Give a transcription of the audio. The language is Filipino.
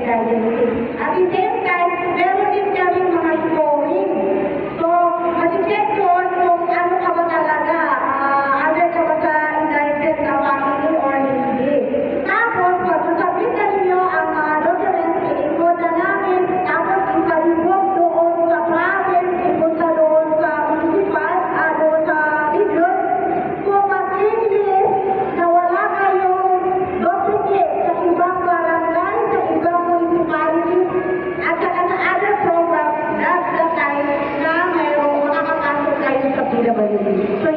identity. At the same time, meron din kami mga scoring. So, masicheck doon kung ano ka ba talaga, under ka ba sa inherited na family or hindi. Tapos, pag nasabit na ninyo ang mga documents, i-include na namin, tapos isalibog doon sa province, ipunta doon sa municipal, doon sa region, kung mag-English na wala kayong duplicate sa ibang barangay, sa ibang municipality, at saka sa other programs, that's the time na mayroong makakapasok kayo sa PWD. So,